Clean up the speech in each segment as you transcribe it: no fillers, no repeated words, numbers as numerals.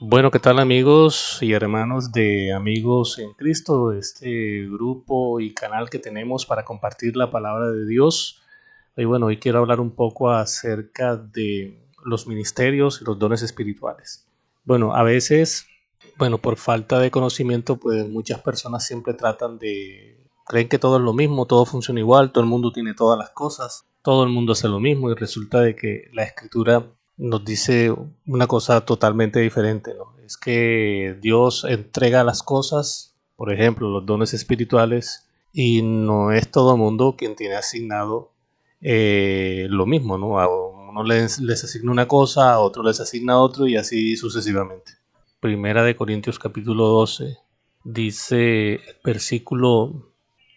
Bueno, ¿qué tal amigos y hermanos de Amigos en Cristo? Este grupo y canal que tenemos para compartir la palabra de Dios. Y bueno, hoy quiero hablar un poco acerca de los ministerios y los dones espirituales. Bueno, a veces, por falta de conocimiento, pues muchas personas siempre creen que todo es lo mismo, todo funciona igual, todo el mundo tiene todas las cosas, todo el mundo hace lo mismo y resulta de que la escritura nos dice una cosa totalmente diferente, ¿no? Es que Dios entrega las cosas, por ejemplo, los dones espirituales, y no es todo el mundo quien tiene asignado lo mismo, ¿no? A uno les asigna una cosa, a otro les asigna otro y así sucesivamente. Primera de Corintios capítulo 12 dice, versículo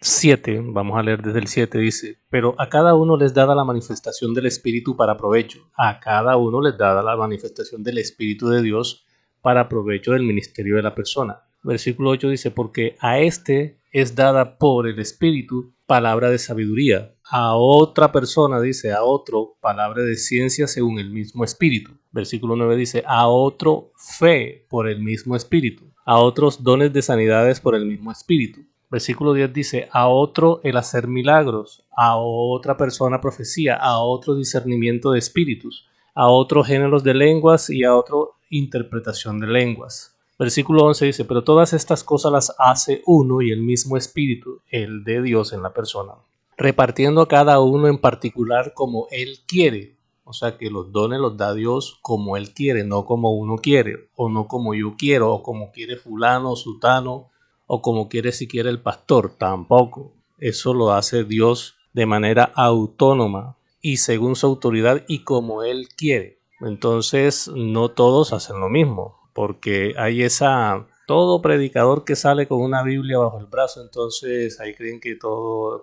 7, vamos a leer desde el 7, dice, pero a cada uno les dada la manifestación del Espíritu para provecho, a cada uno les dada la manifestación del Espíritu de Dios para provecho del ministerio de la persona. Versículo 8 dice, porque a este es dada por el Espíritu palabra de sabiduría, a otra persona dice, a otro palabra de ciencia según el mismo Espíritu. Versículo 9 dice, a otro fe por el mismo Espíritu, a otros dones de sanidades por el mismo Espíritu. Versículo 10 dice, a otro el hacer milagros, a otra persona profecía, a otro discernimiento de espíritus, a otros géneros de lenguas y a otro interpretación de lenguas. Versículo 11 dice, pero todas estas cosas las hace uno y el mismo espíritu, el de Dios en la persona, repartiendo a cada uno en particular como Él quiere. O sea que los dones los da Dios como Él quiere, no como uno quiere, o no como yo quiero, o como quiere fulano, sutano, o como quiere si quiere el pastor, tampoco. Eso lo hace Dios de manera autónoma y según su autoridad y como Él quiere. Entonces no todos hacen lo mismo, porque hay todo predicador que sale con una Biblia bajo el brazo, entonces ahí creen que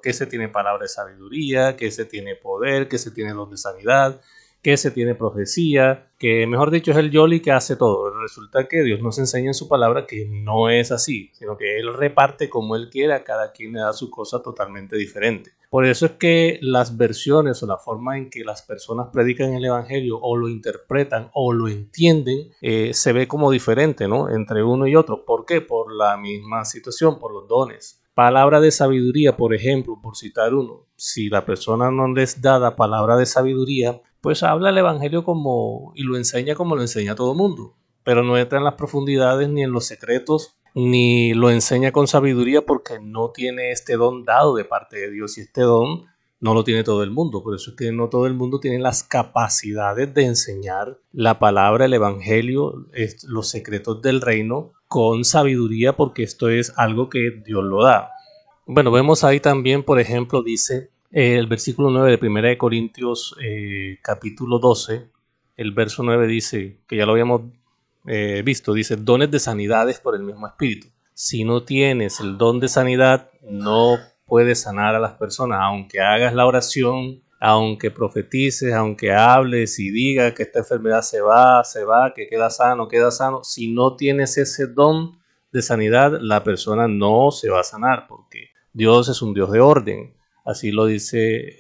ese tiene palabra de sabiduría, que ese tiene poder, que ese tiene don de sanidad, que se tiene profecía, que mejor dicho es el Yoli que hace todo. Resulta que Dios nos enseña en su palabra que no es así, sino que Él reparte como Él quiere, a cada quien le da su cosa totalmente diferente. Por eso es que las versiones o la forma en que las personas predican el Evangelio o lo interpretan o lo entienden se ve como diferente, ¿no? Entre uno y otro. ¿Por qué? Por la misma situación, por los dones. Palabra de sabiduría, por ejemplo, por citar uno. Si la persona no les da palabra de sabiduría, pues habla el Evangelio y lo enseña como lo enseña todo el mundo, pero no entra en las profundidades ni en los secretos, ni lo enseña con sabiduría porque no tiene este don dado de parte de Dios y este don no lo tiene todo el mundo. Por eso es que no todo el mundo tiene las capacidades de enseñar la palabra, el Evangelio, los secretos del reino con sabiduría, porque esto es algo que Dios lo da. Bueno, vemos ahí también, por ejemplo, dice el versículo 9 de Primera de Corintios capítulo 12, el verso 9 dice, que ya lo habíamos visto, dice, dones de sanidades por el mismo Espíritu. Si no tienes el don de sanidad, no puedes sanar a las personas, aunque hagas la oración, aunque profetices, aunque hables y digas que esta enfermedad se va, que queda sano. Si no tienes ese don de sanidad, la persona no se va a sanar, porque Dios es un Dios de orden. Así lo dice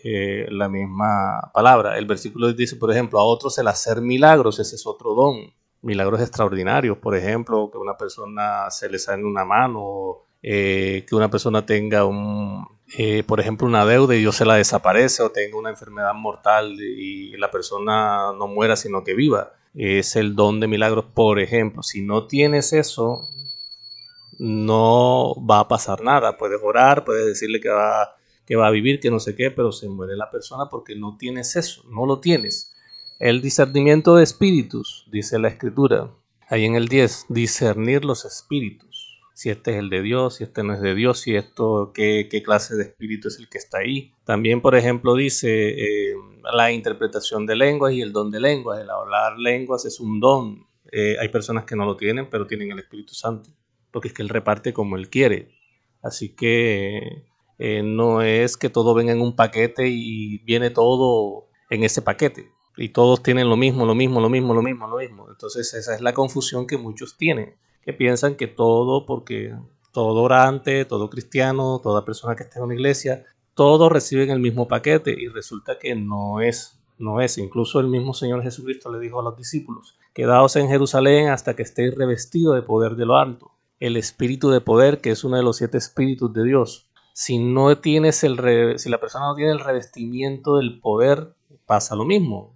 la misma palabra. El versículo dice, por ejemplo, a otros el hacer milagros, ese es otro don. Milagros extraordinarios, por ejemplo, que una persona se le sale una mano, que una persona tenga por ejemplo, una deuda y Dios se la desaparece, o tenga una enfermedad mortal y la persona no muera, sino que viva. Es el don de milagros, por ejemplo. Si no tienes eso, no va a pasar nada. Puedes orar, puedes decirle que va a vivir, que no sé qué, pero se muere la persona porque no tienes eso, no lo tienes. El discernimiento de espíritus, dice la escritura, ahí en el 10, discernir los espíritus. Si este es el de Dios, si este no es de Dios, si esto, qué clase de espíritu es el que está ahí. También, por ejemplo, dice la interpretación de lenguas y el don de lenguas. El hablar lenguas es un don. Hay personas que no lo tienen, pero tienen el Espíritu Santo, porque es que Él reparte como Él quiere. Así que no es que todo venga en un paquete y viene todo en ese paquete. Y todos tienen lo mismo. Entonces esa es la confusión que muchos tienen, que piensan que porque todo orante, todo cristiano, toda persona que esté en una iglesia, todos reciben el mismo paquete, y resulta que no es. Incluso el mismo Señor Jesucristo le dijo a los discípulos, Quedaos en Jerusalén hasta que estéis revestidos de poder de lo alto. El espíritu de poder, que es uno de los 7 espíritus de Dios. Si la persona no tiene el revestimiento del poder, pasa lo mismo.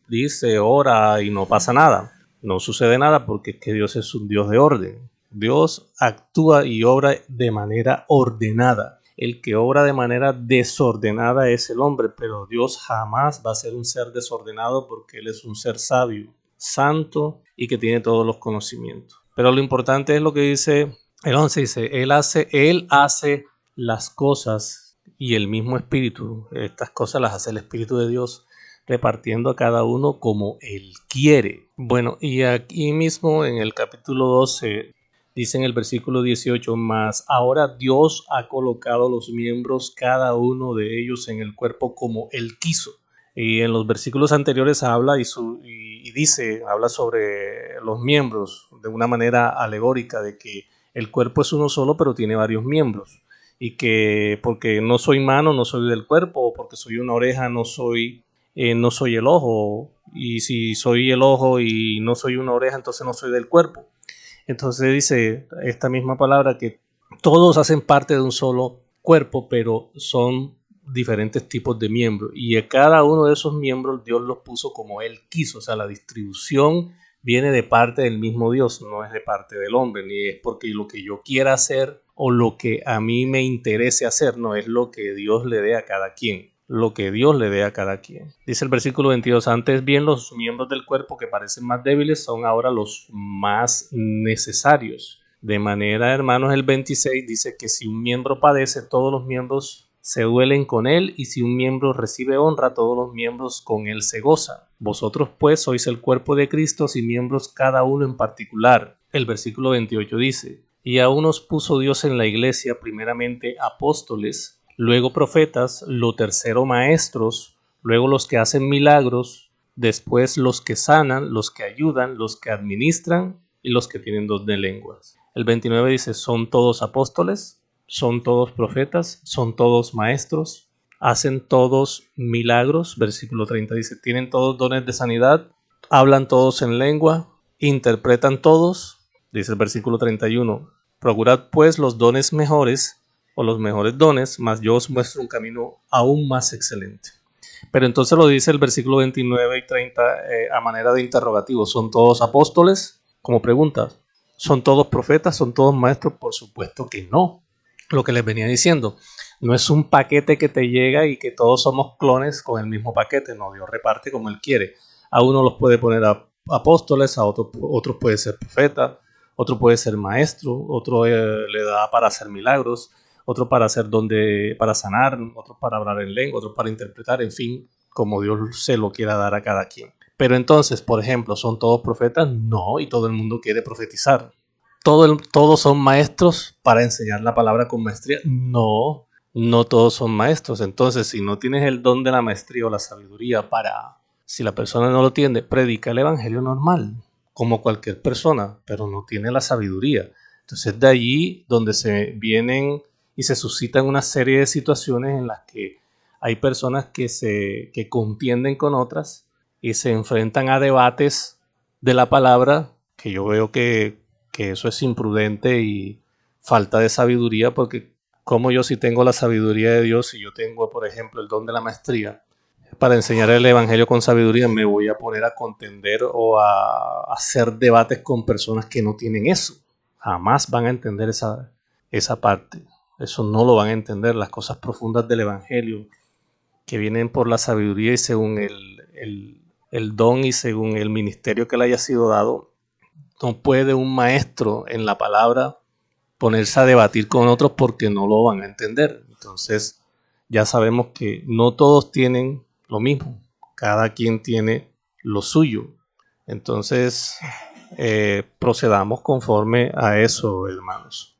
Dice, ora y no pasa nada. No sucede nada porque es que Dios es un Dios de orden. Dios actúa y obra de manera ordenada. El que obra de manera desordenada es el hombre, pero Dios jamás va a ser un ser desordenado porque Él es un ser sabio, santo y que tiene todos los conocimientos. Pero lo importante es lo que dice el 11, dice, Él hace las cosas y el mismo espíritu, estas cosas las hace el espíritu de Dios, repartiendo a cada uno como Él quiere. Bueno, y aquí mismo en el capítulo 12 dice en el versículo 18, mas ahora Dios ha colocado los miembros, cada uno de ellos en el cuerpo como Él quiso. Y en los versículos anteriores habla habla sobre los miembros de una manera alegórica, de que el cuerpo es uno solo, pero tiene varios miembros. Y que porque no soy mano, no soy del cuerpo, o porque soy una oreja, no soy el ojo. Y si soy el ojo y no soy una oreja, entonces no soy del cuerpo. Entonces dice esta misma palabra que todos hacen parte de un solo cuerpo, pero son diferentes tipos de miembros. Y a cada uno de esos miembros Dios los puso como Él quiso. O sea, la distribución viene de parte del mismo Dios, no es de parte del hombre, ni es porque lo que yo quiera hacer o lo que a mí me interese hacer, no, es lo que Dios le dé a cada quien. Lo que Dios le dé a cada quien. Dice el versículo 22, antes bien los miembros del cuerpo que parecen más débiles son ahora los más necesarios. De manera, hermanos, el 26 dice que si un miembro padece, todos los miembros se duelen con él, y si un miembro recibe honra, todos los miembros con él se gozan. Vosotros pues sois el cuerpo de Cristo y miembros cada uno en particular. El versículo 28 dice, y a unos puso Dios en la iglesia primeramente apóstoles, luego profetas, lo tercero maestros, luego los que hacen milagros, después los que sanan, los que ayudan, los que administran y los que tienen don de lenguas. El 29 dice, son todos apóstoles, son todos profetas, son todos maestros, hacen todos milagros. Versículo 30 dice, tienen todos dones de sanidad, hablan todos en lengua, interpretan todos. Dice el versículo 31, procurad pues los dones mejores o los mejores dones, mas yo os muestro un camino aún más excelente. Pero entonces lo dice el versículo 29 y 30 a manera de interrogativo. ¿Son todos apóstoles? Como pregunta. ¿Son todos profetas? ¿Son todos maestros? Por supuesto que no. Lo que les venía diciendo, no es un paquete que te llega y que todos somos clones con el mismo paquete. No, Dios reparte como Él quiere. A uno los puede poner a apóstoles, a otros puede ser profeta, otro puede ser maestro, otro le da para hacer milagros, otro para para sanar, otro para hablar en lengua, otro para interpretar, en fin, como Dios se lo quiera dar a cada quien. Pero entonces, por ejemplo, ¿son todos profetas? No, y todo el mundo quiere profetizar. ¿Todos son maestros para enseñar la palabra con maestría? No, no todos son maestros. Entonces, si no tienes el don de la maestría o la sabiduría si la persona no lo tiene, predica el evangelio normal, como cualquier persona, pero no tiene la sabiduría. Entonces, de allí donde se vienen y se suscitan una serie de situaciones en las que hay personas que contienden con otras y se enfrentan a debates de la palabra, que yo veo que eso es imprudente y falta de sabiduría, porque como yo si tengo la sabiduría de Dios, si yo tengo, por ejemplo, el don de la maestría, para enseñar el evangelio con sabiduría, me voy a poner a contender o a hacer debates con personas que no tienen eso. Jamás van a entender esa parte. Eso no lo van a entender, las cosas profundas del evangelio, que vienen por la sabiduría y según el don y según el ministerio que le haya sido dado. No puede un maestro en la palabra ponerse a debatir con otros porque no lo van a entender. Entonces ya sabemos que no todos tienen lo mismo, cada quien tiene lo suyo. Entonces procedamos conforme a eso, hermanos.